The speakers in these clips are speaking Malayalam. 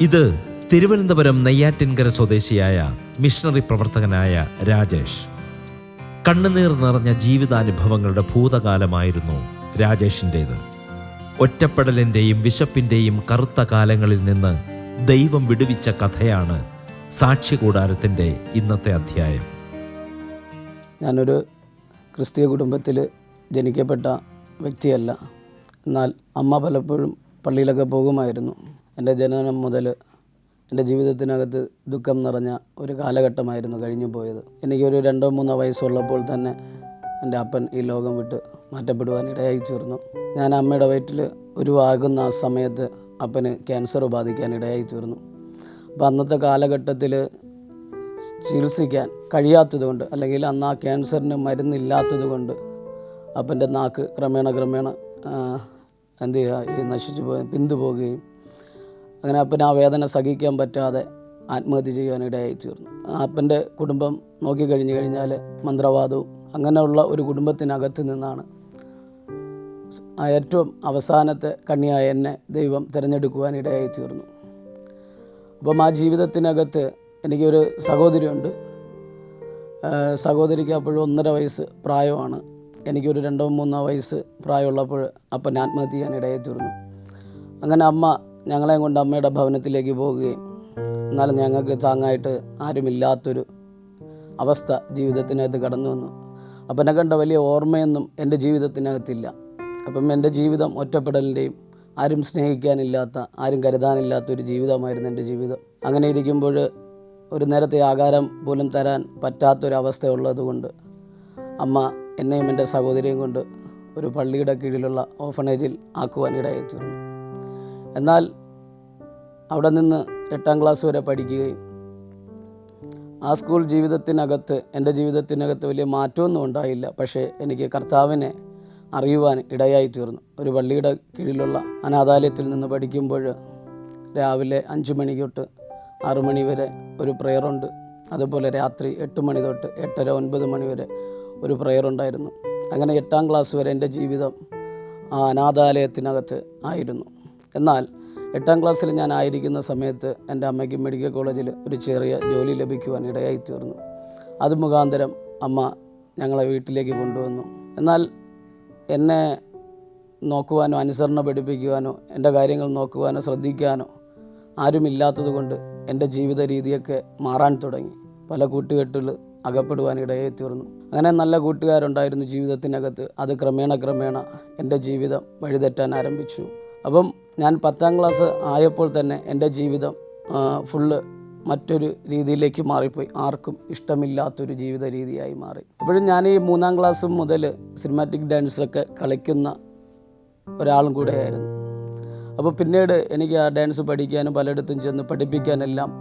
ഇത് തിരുവനന്തപുരം നെയ്യാറ്റിൻകര സ്വദേശിയായ മിഷണറി പ്രവർത്തകനായ രാജേഷ്. കണ്ണുനീർ നിറഞ്ഞ ജീവിതാനുഭവങ്ങളുടെ ഭൂതകാലമായിരുന്നു രാജേഷിൻ്റേത്. ഒറ്റപ്പെടലിൻ്റെയും വിശപ്പിൻ്റെയും കറുത്ത കാലങ്ങളിൽ നിന്ന് ദൈവം വിടുവിച്ച കഥയാണ് സാക്ഷ്യകൂടാരത്തിൻ്റെ ഇന്നത്തെ അധ്യായം. ഞാനൊരു ക്രിസ്തീയ കുടുംബത്തിൽ ജനിക്കപ്പെട്ട വ്യക്തിയല്ല. എന്നാൽ അമ്മ പലപ്പോഴും പള്ളിയിലൊക്കെ പോകുമായിരുന്നു. എൻ്റെ ജനനം മുതൽ എൻ്റെ ജീവിതത്തിനകത്ത് ദുഃഖം നിറഞ്ഞ ഒരു കാലഘട്ടമായിരുന്നു കഴിഞ്ഞു പോയത്. എനിക്കൊരു 2-3 വയസ്സുള്ളപ്പോൾ തന്നെ എൻ്റെ അപ്പൻ ഈ ലോകം വിട്ട് മാറ്റപ്പെടുവാൻ ഇടയായി തീർന്നു. ഞാൻ അമ്മയുടെ വയറ്റിൽ ഉരുവാകുന്ന ആ സമയത്ത് അപ്പന് ക്യാൻസർ ബാധിക്കാൻ ഇടയായി തീർന്നു. അപ്പോൾ അന്നത്തെ കാലഘട്ടത്തിൽ ചികിത്സിക്കാൻ കഴിയാത്തതുകൊണ്ട്, അല്ലെങ്കിൽ അന്ന് ആ ക്യാൻസറിന് മരുന്നില്ലാത്തത് കൊണ്ട് അപ്പൻ്റെ നാക്ക് ക്രമേണ എന്ത് ചെയ്യുക, ഈ നശിച്ചു പിന്തു പോവുകയും അങ്ങനെ അപ്പന് ആ വേദന സഹിക്കാൻ പറ്റാതെ ആത്മഹത്യ ചെയ്യാനിടയായി തീർന്നു. അപ്പൻ്റെ കുടുംബം നോക്കിക്കഴിഞ്ഞു കഴിഞ്ഞാൽ മന്ത്രവാദവും അങ്ങനെയുള്ള ഒരു കുടുംബത്തിനകത്ത് നിന്നാണ് ഏറ്റവും അവസാനത്തെ കണ്ണിയായ എന്നെ ദൈവം തിരഞ്ഞെടുക്കുവാനിടയായി തീർന്നു. അപ്പം ആ ജീവിതത്തിനകത്ത് എനിക്കൊരു സഹോദരിയുണ്ട്. സഹോദരിക്ക് അപ്പോഴും 1.5 വയസ്സ് പ്രായമാണ്. എനിക്കൊരു 2-3 വയസ്സ് പ്രായമുള്ളപ്പോൾ അപ്പൻ ആത്മഹത്യ ചെയ്യാനിടയായി തീർന്നു. അങ്ങനെ അമ്മ ഞങ്ങളെയും കൊണ്ട് അമ്മയുടെ ഭവനത്തിലേക്ക് പോവുകയും, എന്നാലും ഞങ്ങൾക്ക് താങ്ങായിട്ട് ആരുമില്ലാത്തൊരു അവസ്ഥ ജീവിതത്തിനകത്ത് കടന്നു വന്നു. അപ്പനെ കണ്ട വലിയ ഓർമ്മയൊന്നും എൻ്റെ ജീവിതത്തിനകത്തില്ല. അപ്പം എൻ്റെ ജീവിതം ഒറ്റപ്പെടലിൻ്റെയും ആരും സ്നേഹിക്കാനില്ലാത്ത, ആരും കരുതാനില്ലാത്തൊരു ജീവിതമായിരുന്നു എൻ്റെ ജീവിതം. അങ്ങനെ ഇരിക്കുമ്പോൾ ഒരു നേരത്തെ ആഹാരം പോലും തരാൻ പറ്റാത്തൊരവസ്ഥ ഉള്ളതുകൊണ്ട് അമ്മ എന്നെയും എൻ്റെ സഹോദരിയും കൊണ്ട് ഒരു പള്ളിയുടെ കീഴിലുള്ള ഓർഫനേജിൽ ആക്കുവാനിടയായി തീർന്നു. എന്നാൽ അവിടെ നിന്ന് 8ാം ക്ലാസ് വരെ പഠിക്കുകയും ആ സ്കൂൾ ജീവിതത്തിനകത്ത് എൻ്റെ ജീവിതത്തിനകത്ത് വലിയ മാറ്റമൊന്നും ഉണ്ടായില്ല. പക്ഷേ എനിക്ക് കർത്താവിനെ അറിയുവാൻ ഇടയായി തീർന്നു. ഒരു പള്ളിയുടെ കീഴിലുള്ള അനാഥാലയത്തിൽ നിന്ന് പഠിക്കുമ്പോൾ രാവിലെ 5 മണി തൊട്ട് 6 മണി വരെ ഒരു പ്രെയറുണ്ട്. അതുപോലെ രാത്രി 8 മണി തൊട്ട് 8:30-9 മണി വരെ ഒരു പ്രെയറുണ്ടായിരുന്നു. അങ്ങനെ 8ാം ക്ലാസ് വരെ എൻ്റെ ജീവിതം ആ അനാഥാലയത്തിനകത്ത് ആയിരുന്നു. എന്നാൽ 8ാം ക്ലാസ്സിൽ ഞാൻ ആയിരിക്കുന്ന സമയത്ത് എൻ്റെ അമ്മയ്ക്ക് മെഡിക്കൽ കോളേജിൽ ഒരു ചെറിയ ജോലി ലഭിക്കുവാൻ ഇടയായി തീർന്നു. അത് മുഖാന്തരം അമ്മ ഞങ്ങളെ വീട്ടിലേക്ക് കൊണ്ടുവന്നു. എന്നാൽ എന്നെ നോക്കുവാനോ അനുസരണ പഠിപ്പിക്കുവാനോ എൻ്റെ കാര്യങ്ങൾ നോക്കുവാനോ ശ്രദ്ധിക്കാനോ ആരുമില്ലാത്തത് കൊണ്ട് എൻ്റെ ജീവിത രീതിയൊക്കെ മാറാൻ തുടങ്ങി. പല കൂട്ടുകെട്ടിൽ അകപ്പെടുവാൻ ഇടയായി തീർന്നു. അങ്ങനെ നല്ല കൂട്ടുകാരുണ്ടായിരുന്നു ജീവിതത്തിനകത്ത്. അത് ക്രമേണ എൻ്റെ ജീവിതം വഴിതെറ്റാൻ ആരംഭിച്ചു. അപ്പം ഞാൻ 10ാം ക്ലാസ് ആയപ്പോൾ തന്നെ എൻ്റെ ജീവിതം ഫുള്ള് മറ്റൊരു രീതിയിലേക്ക് മാറിപ്പോയി. ആർക്കും ഇഷ്ടമില്ലാത്തൊരു ജീവിത രീതിയായി മാറി. അപ്പോഴും ഞാൻ ഈ 3ാം ക്ലാസ് മുതൽ സിനിമാറ്റിക് ഡാൻസൊക്കെ കളിക്കുന്ന ഒരാളും കൂടെയായിരുന്നു. അപ്പോൾ പിന്നീട് എനിക്ക് ആ ഡാൻസ് പഠിക്കാനും പലയിടത്തും ചെന്ന് പഠിപ്പിക്കാനെല്ലാം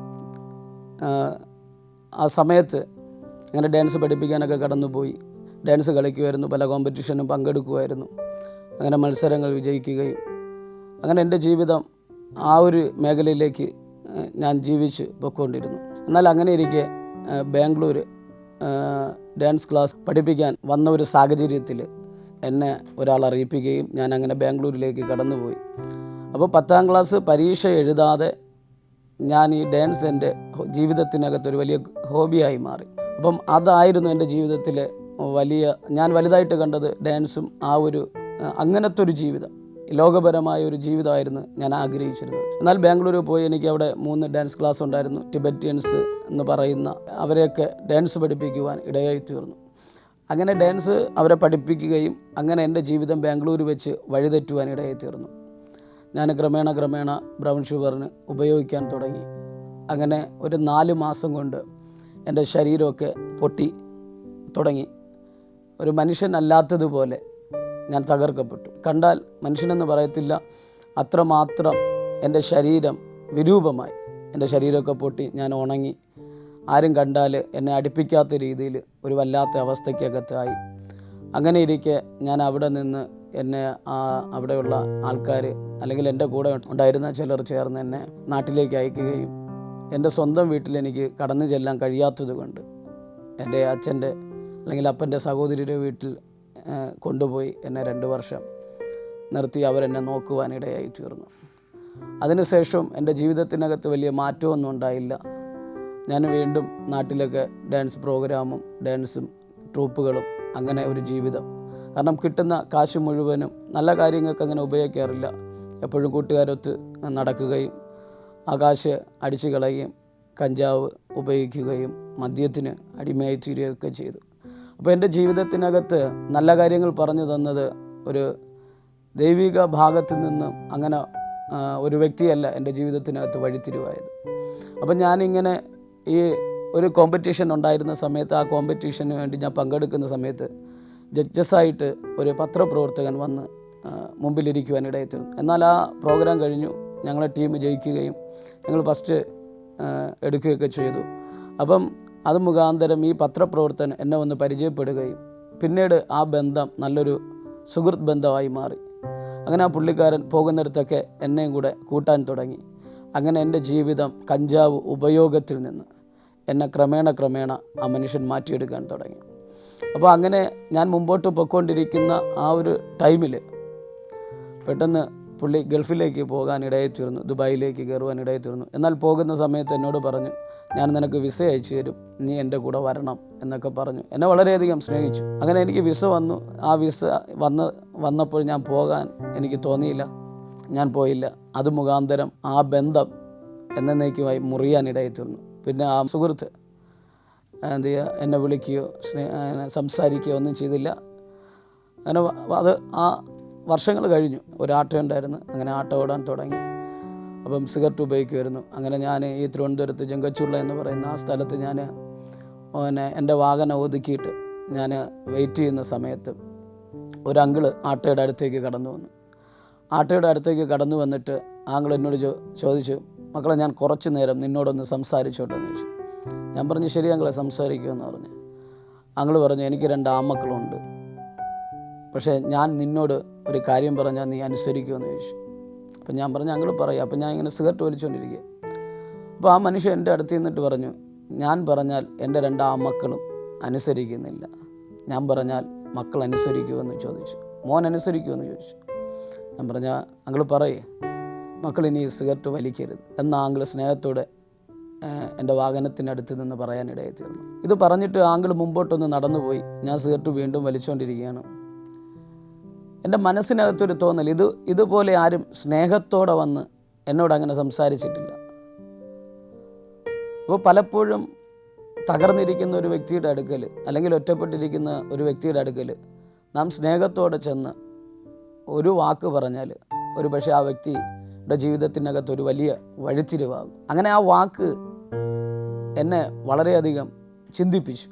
ആ സമയത്ത് അങ്ങനെ ഡാൻസ് പഠിപ്പിക്കാനൊക്കെ കടന്നുപോയി. ഡാൻസ് കളിക്കുമായിരുന്നു, പല കോമ്പറ്റീഷനും പങ്കെടുക്കുമായിരുന്നു. അങ്ങനെ മത്സരങ്ങൾ വിജയിക്കുകയും അങ്ങനെ എൻ്റെ ജീവിതം ആ ഒരു മേഖലയിലേക്ക് ഞാൻ ജീവിച്ച് പൊയ്ക്കൊണ്ടിരുന്നു. എന്നാൽ അങ്ങനെ ഇരിക്കെ ബാംഗ്ലൂർ ഡാൻസ് ക്ലാസ് പഠിപ്പിക്കാൻ വന്ന ഒരു സാഹചര്യത്തിൽ എന്നെ ഒരാൾ അറിയിപ്പിക്കുകയും ഞാൻ അങ്ങനെ ബാംഗ്ലൂരിലേക്ക് കടന്നുപോയി. അപ്പോൾ 10ാം ക്ലാസ് പരീക്ഷ എഴുതാതെ ഞാൻ ഈ ഡാൻസ് എൻ്റെ ജീവിതത്തിനകത്തൊരു വലിയ ഹോബിയായി മാറി. അപ്പം അതായിരുന്നു എൻ്റെ ജീവിതത്തിലെ ഞാൻ വലുതായിട്ട് കണ്ടത് ഡാൻസും ആ ഒരു അങ്ങനത്തെ ഒരു ജീവിതം, ലോകപരമായ ഒരു ജീവിതമായിരുന്നു ഞാൻ ആഗ്രഹിച്ചിരുന്നത്. എന്നാൽ ബാംഗ്ലൂരിൽ പോയി എനിക്ക് അവിടെ 3 ഡാൻസ് ക്ലാസ് ഉണ്ടായിരുന്നു. ടിബറ്റിയൻസ് എന്ന് പറയുന്ന അവരെയൊക്കെ ഡാൻസ് പഠിപ്പിക്കുവാൻ ഇടയായി തീർന്നു. അങ്ങനെ ഡാൻസ് അവരെ പഠിപ്പിക്കുകയും അങ്ങനെ എൻ്റെ ജീവിതം ബാംഗ്ലൂർ വെച്ച് വഴിതെറ്റുവാൻ ഇടയായി തീർന്നു. ഞാൻ ക്രമേണ ബ്രൗൺ ഷുഗറിന് ഉപയോഗിക്കാൻ തുടങ്ങി. അങ്ങനെ ഒരു 4 മാസം കൊണ്ട് എൻ്റെ ശരീരമൊക്കെ പൊട്ടി തുടങ്ങി. ഒരു മനുഷ്യനല്ലാത്തതുപോലെ ഞാൻ തകർക്കപ്പെട്ടു. കണ്ടാൽ മനുഷ്യനെന്ന് പറയത്തില്ല, അത്രമാത്രം എൻ്റെ ശരീരം വിരൂപമായി. എൻ്റെ ശരീരമൊക്കെ പൊട്ടി, ഞാൻ ഉണങ്ങി. ആരും കണ്ടാൽ എന്നെ അടുപ്പിക്കാത്ത രീതിയിൽ ഒരു വല്ലാത്ത അവസ്ഥയ്ക്കകത്തായി. അങ്ങനെ ഇരിക്കെ ഞാൻ അവിടെ നിന്ന് എന്നെ അവിടെയുള്ള ആൾക്കാർ, അല്ലെങ്കിൽ എൻ്റെ കൂടെ ഉണ്ടായിരുന്ന ചിലർ ചേർന്ന് എന്നെ നാട്ടിലേക്ക് അയക്കുകയും എൻ്റെ സ്വന്തം വീട്ടിൽ എനിക്ക് കടന്നു ചെല്ലാൻ കഴിയാത്തത് കൊണ്ട് എൻ്റെ അച്ഛൻ്റെ അല്ലെങ്കിൽ അപ്പൻ്റെ സഹോദരിയുടെ വീട്ടിൽ കൊണ്ടുപോയി എന്നെ 2 വർഷം നിർത്തി അവരെന്നെ നോക്കുവാനിടയായി തീർന്നു. അതിനുശേഷം എൻ്റെ ജീവിതത്തിനകത്ത് വലിയ മാറ്റമൊന്നും ഉണ്ടായില്ല. ഞാൻ വീണ്ടും നാട്ടിലൊക്കെ ഡാൻസ് പ്രോഗ്രാമും ഡാൻസും ട്രൂപ്പുകളും അങ്ങനെ ഒരു ജീവിതം. കാരണം കിട്ടുന്ന കാശ് മുഴുവനും നല്ല കാര്യങ്ങൾക്ക് അങ്ങനെ ഉപയോഗിക്കാറില്ല. എപ്പോഴും കൂട്ടുകാരൊത്ത് നടക്കുകയും ആ കാശ് അടിച്ചു കളയുകയും കഞ്ചാവ് ഉപയോഗിക്കുകയും മദ്യത്തിന് അടിമയായി തീരുകയൊക്കെ ചെയ്തു. അപ്പോൾ എൻ്റെ ജീവിതത്തിനകത്ത് നല്ല കാര്യങ്ങൾ പറഞ്ഞു തന്നത് ഒരു ദൈവിക ഭാഗത്തു നിന്നും അങ്ങനെ ഒരു വ്യക്തിയല്ല എൻ്റെ ജീവിതത്തിനകത്ത് വഴിത്തിരിവായത്. അപ്പം ഞാനിങ്ങനെ ഈ ഒരു കോമ്പറ്റീഷൻ ഉണ്ടായിരുന്ന സമയത്ത് ആ കോമ്പറ്റീഷന് വേണ്ടി ഞാൻ പങ്കെടുക്കുന്ന സമയത്ത് ജഡ്ജസായിട്ട് ഒരു പത്രപ്രവർത്തകൻ വന്ന് മുമ്പിലിരിക്കുവാൻ ഇടയെത്തുന്നു. എന്നാൽ ആ പ്രോഗ്രാം കഴിഞ്ഞു, ഞങ്ങളെ ടീം ജയിക്കുകയും ഞങ്ങൾ ഫസ്റ്റ് എടുക്കുകയൊക്കെ ചെയ്തു. അപ്പം അത് മുഖാന്തരം ഈ പത്രപ്രവർത്തകൻ എന്നെ ഒന്ന് പരിചയപ്പെടുകയും പിന്നീട് ആ ബന്ധം നല്ലൊരു സുഹൃത്ത് ബന്ധമായി മാറി. അങ്ങനെ ആ പുള്ളിക്കാരൻ പോകുന്നിടത്തൊക്കെ എന്നെയും കൂടെ കൂട്ടാൻ തുടങ്ങി. അങ്ങനെ എൻ്റെ ജീവിതം കഞ്ചാവ് ഉപയോഗത്തിൽ നിന്ന് എന്നെ ക്രമേണ ആ മനുഷ്യൻ മാറ്റിയെടുക്കാൻ തുടങ്ങി. അപ്പോൾ അങ്ങനെ ഞാൻ മുമ്പോട്ട് പൊയ്ക്കൊണ്ടിരിക്കുന്ന ആ ഒരു ടൈമിൽ പെട്ടെന്ന് പുള്ളി ഗൾഫിലേക്ക് പോകാൻ ഇടയായിത്തീർന്നു, ദുബായിലേക്ക് കയറുവാൻ ഇടയായിത്തീർന്നു. എന്നാൽ പോകുന്ന സമയത്ത് എന്നോട് പറഞ്ഞു, ഞാൻ നിനക്ക് വിസ അയച്ചു തരും, നീ എൻ്റെ കൂടെ വരണം എന്നൊക്കെ പറഞ്ഞു. എന്നെ വളരെയധികം സ്നേഹിച്ചു. അങ്ങനെ എനിക്ക് വിസ വന്നു. ആ വിസ വന്നപ്പോൾ ഞാൻ പോകാൻ എനിക്ക് തോന്നിയില്ല, ഞാൻ പോയില്ല. അത് മുഖാന്തരം ആ ബന്ധം എന്നേക്കുമായി മുറിയാൻ ഇടയായിത്തീർന്നു. പിന്നെ ആ സുഹൃത്ത് എന്ത് ചെയ്യുക, എന്നെ വിളിക്കുകയോ സംസാരിക്കുകയോ ഒന്നും ചെയ്തില്ല. അങ്ങനെ അത് ആ വർഷങ്ങൾ കഴിഞ്ഞു. ഒരു ആട്ടോ ഉണ്ടായിരുന്നു, അങ്ങനെ ആട്ടോ ഓടാൻ തുടങ്ങി. അപ്പം സിഗരറ്റ് ഉപയോഗിക്കുമായിരുന്നു. അങ്ങനെ ഞാൻ ഈ തിരുവനന്തപുരത്ത് ചെങ്കച്ചുള്ള എന്ന് പറയുന്ന ആ സ്ഥലത്ത് ഞാൻ എൻ്റെ വാഹനം ഒതുക്കിയിട്ട് ഞാൻ വെയിറ്റ് ചെയ്യുന്ന സമയത്ത് ഒരു അങ്കിള് ആട്ടോയുടെ അടുത്തേക്ക് കടന്നു വന്നു. ആട്ടോയുടെ അടുത്തേക്ക് കടന്നു വന്നിട്ട് ആങ്കിൾ എന്നോട് ചോദിച്ചു, മക്കളെ ഞാൻ കുറച്ച് നേരം നിന്നോടൊന്ന് സംസാരിച്ചോട്ടെ എന്ന് ചോദിച്ചു. ഞാൻ പറഞ്ഞു, ശരി അങ്കിളെ, സംസാരിക്കുമെന്ന് പറഞ്ഞു. അങ്കിള് പറഞ്ഞു, എനിക്ക് 2 ആൺമക്കളുണ്ട്, പക്ഷേ ഞാൻ നിന്നോട് ഒരു കാര്യം പറഞ്ഞാൽ നീ അനുസരിക്കുമെന്ന് ചോദിച്ചു. അപ്പം ഞാൻ പറഞ്ഞു, അങ്കിള് പറയാം. അപ്പം ഞാൻ ഇങ്ങനെ സിഗരറ്റ് വലിച്ചുകൊണ്ടിരിക്കുക. അപ്പോൾ ആ മനുഷ്യൻ എൻ്റെ അടുത്ത് നിന്നിട്ട് പറഞ്ഞു, ഞാൻ പറഞ്ഞാൽ എൻ്റെ 2 ആൺമക്കളും അനുസരിക്കുന്നില്ല, ഞാൻ പറഞ്ഞാൽ മക്കൾ അനുസരിക്കുമെന്ന് ചോദിച്ചു. മോൻ അനുസരിക്കുമെന്ന് ചോദിച്ചു. ഞാൻ പറഞ്ഞാൽ, അങ്കിള് പറയേ, മക്കൾ ഇനി സിഗരറ്റ് വലിക്കരുത് എന്ന ആങ്കിള് സ്നേഹത്തോടെ എൻ്റെ വാഹനത്തിനടുത്ത് നിന്ന് പറയാനിടയായി തീർന്നു. ഇത് പറഞ്ഞിട്ട് ആങ്കിള് മുമ്പോട്ടൊന്ന് നടന്നുപോയി. ഞാൻ സിഗരറ്റ് വീണ്ടും വലിച്ചുകൊണ്ടിരിക്കുകയാണ്. എൻ്റെ മനസ്സിനകത്തൊരു തോന്നൽ, ഇതുപോലെ ആരും സ്നേഹത്തോടെ വന്ന് എന്നോട് അങ്ങനെ സംസാരിച്ചിട്ടില്ല. അപ്പോൾ പലപ്പോഴും തകർന്നിരിക്കുന്ന ഒരു വ്യക്തിയുടെ അടുക്കൽ അല്ലെങ്കിൽ ഒറ്റപ്പെട്ടിരിക്കുന്ന ഒരു വ്യക്തിയുടെ അടുക്കൽ നാം സ്നേഹത്തോടെ ചെന്ന് ഒരു വാക്ക് പറഞ്ഞാൽ ഒരു പക്ഷേ ആ വ്യക്തിയുടെ ജീവിതത്തിനകത്ത് ഒരു വലിയ വഴിത്തിരിവാകും. അങ്ങനെ ആ വാക്ക് എന്നെ വളരെയധികം ചിന്തിപ്പിച്ചു.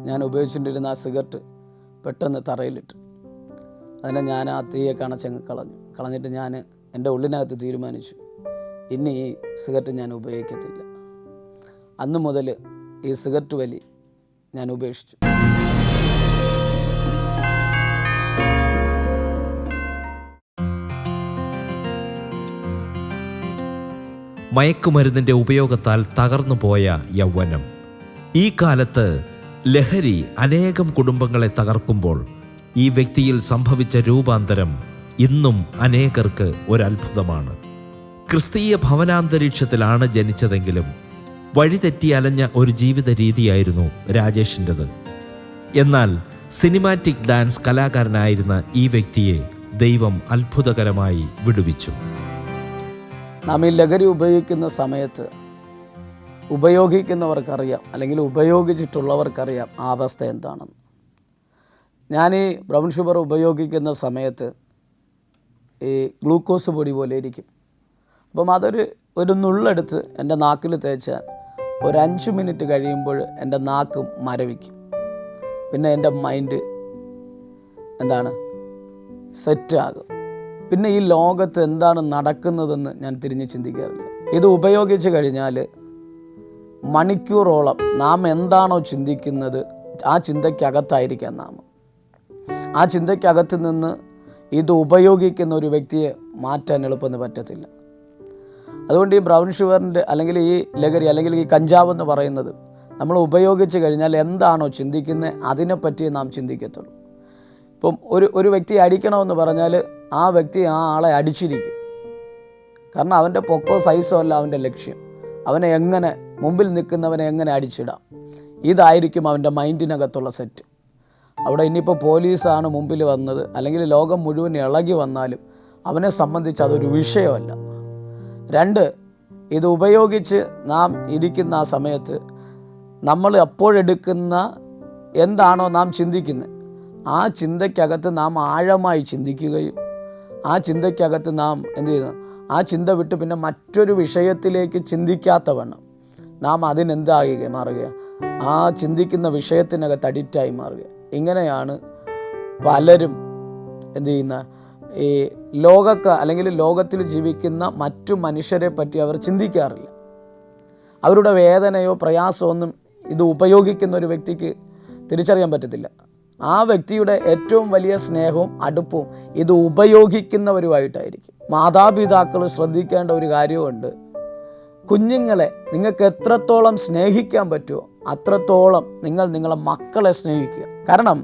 ഞാൻ ഉപയോഗിച്ചുകൊണ്ടിരുന്ന ആ സിഗരറ്റ് പെട്ടെന്ന് തറയിലിട്ട് അതിനെ ഞാൻ ആ തീയെ കളഞ്ഞിട്ട് ഞാൻ എൻ്റെ ഉള്ളിനകത്ത് തീരുമാനിച്ചു, ഇനി ഈ സിഗരറ്റ് ഞാൻ ഉപയോഗിക്കത്തില്ല. അന്ന് മുതൽ ഈ സിഗരറ്റ് വലി ഞാൻ ഉപേക്ഷിച്ചു. മയക്കുമരുന്നിൻ്റെ ഉപയോഗത്താൽ തകർന്നു പോയ യൗവനം. ഈ കാലത്ത് ലഹരി അനേകം കുടുംബങ്ങളെ തകർക്കുമ്പോൾ ഈ വ്യക്തിയിൽ സംഭവിച്ച രൂപാന്തരം ഇന്നും അനേകർക്ക് ഒരത്ഭുതമാണ്. ക്രിസ്തീയ ഭവനാന്തരീക്ഷത്തിലാണ് ജനിച്ചതെങ്കിലും വഴിതെറ്റി അലഞ്ഞ ഒരു ജീവിത രീതിയായിരുന്നു രാജേഷിൻ്റെത്. എന്നാൽ സിനിമാറ്റിക് ഡാൻസ് കലാകാരനായിരുന്ന ഈ വ്യക്തിയെ ദൈവം അത്ഭുതകരമായി വിടുവിച്ചു. നാം ഈ ലഹരി ഉപയോഗിക്കുന്ന സമയത്ത് ഉപയോഗിക്കുന്നവർക്കറിയാം, അല്ലെങ്കിൽ ഉപയോഗിച്ചിട്ടുള്ളവർക്കറിയാം ആ അവസ്ഥ എന്താണെന്ന്. ഞാൻ ഈ ബ്രൗൺ ഷുഗർ ഉപയോഗിക്കുന്ന സമയത്ത് ഈ ഗ്ലൂക്കോസ് പൊടി പോലെ ഇരിക്കും. അപ്പം ഒരു നുള്ളെടുത്ത് എൻ്റെ നാക്കിൽ തേച്ചാൽ ഒരു 5 മിനിറ്റ് കഴിയുമ്പോൾ എൻ്റെ നാക്ക് മരവിക്കും. പിന്നെ എൻ്റെ മൈൻഡ് സെറ്റാകും. പിന്നെ ഈ ലോകത്ത് എന്താണ് നടക്കുന്നതെന്ന് ഞാൻ തിരിഞ്ഞ് ചിന്തിക്കാറില്ല. ഇത് ഉപയോഗിച്ച് കഴിഞ്ഞാൽ മണിക്കൂറോളം നാം എന്താണോ ചിന്തിക്കുന്നത് ആ ചിന്തയ്ക്കകത്തായിരിക്കാം നാം. ആ ചിന്തയ്ക്കകത്ത് നിന്ന് ഇത് ഉപയോഗിക്കുന്ന ഒരു വ്യക്തിയെ മാറ്റാൻ എളുപ്പമെന്ന് പറ്റത്തില്ല. അതുകൊണ്ട് ഈ ബ്രൗൺ ഷുഗറിൻ്റെ അല്ലെങ്കിൽ ഈ ലഹരി അല്ലെങ്കിൽ ഈ കഞ്ചാവ് എന്ന് പറയുന്നത് നമ്മൾ ഉപയോഗിച്ച് കഴിഞ്ഞാൽ എന്താണോ ചിന്തിക്കുന്നത് അതിനെപ്പറ്റി നാം ചിന്തിക്കത്തുള്ളൂ. ഇപ്പം ഒരു വ്യക്തിയെ അടിക്കണമെന്ന് പറഞ്ഞാൽ ആ വ്യക്തി ആ ആളെ അടിച്ചിരിക്കും. കാരണം അവൻ്റെ പൊക്കോ സൈസോ അല്ല അവൻ്റെ ലക്ഷ്യം. അവനെ എങ്ങനെ മുമ്പിൽ നിൽക്കുന്നവനെ എങ്ങനെ അടിച്ചിടാം, ഇതായിരിക്കും അവൻ്റെ മൈൻഡിനകത്തുള്ള സെറ്റ്. അവിടെ ഇനിയിപ്പോൾ പോലീസാണ് മുമ്പിൽ വന്നത്, അല്ലെങ്കിൽ ലോകം മുഴുവൻ ഇളകി വന്നാലും അവനെ സംബന്ധിച്ച് അതൊരു വിഷയമല്ല. 2, ഇത് ഉപയോഗിച്ച് നാം ഇരിക്കുന്ന ആ സമയത്ത് നമ്മൾ അപ്പോഴെടുക്കുന്ന എന്താണോ നാം ചിന്തിക്കുന്നത്, ആ ചിന്തയ്ക്കകത്ത് നാം ആഴമായി ചിന്തിക്കുകയും ആ ചിന്തയ്ക്കകത്ത് നാം എന്ത് ചെയ്യുന്നു, ആ ചിന്ത വിട്ട് പിന്നെ മറ്റൊരു വിഷയത്തിലേക്ക് ചിന്തിക്കാത്തവണ്ണം നാം അതിനെന്താകുക മാറുക, ആ ചിന്തിക്കുന്ന വിഷയത്തിനകത്ത് അഡിക്റ്റായി മാറുക. ഇങ്ങനെയാണ് പലരും എന്ത് ചെയ്യുന്ന ഈ അല്ലെങ്കിൽ ലോകത്തിൽ ജീവിക്കുന്ന മറ്റു മനുഷ്യരെ പറ്റി അവർ ചിന്തിക്കാറില്ല. അവരുടെ വേദനയോ പ്രയാസമോ ഒന്നും ഇത് ഉപയോഗിക്കുന്ന ഒരു വ്യക്തിക്ക് തിരിച്ചറിയാൻ പറ്റത്തില്ല. ആ വ്യക്തിയുടെ ഏറ്റവും വലിയ സ്നേഹവും അടുപ്പവും ഇത് ഉപയോഗിക്കുന്നവരുമായിട്ടായിരിക്കും. മാതാപിതാക്കൾ ശ്രദ്ധിക്കേണ്ട ഒരു കാര്യമുണ്ട്. കുഞ്ഞുങ്ങളെ നിങ്ങൾക്ക് എത്രത്തോളം സ്നേഹിക്കാൻ പറ്റുമോ അത്രത്തോളം നിങ്ങൾ നിങ്ങളെ മക്കളെ സ്നേഹിക്കുക. കാരണം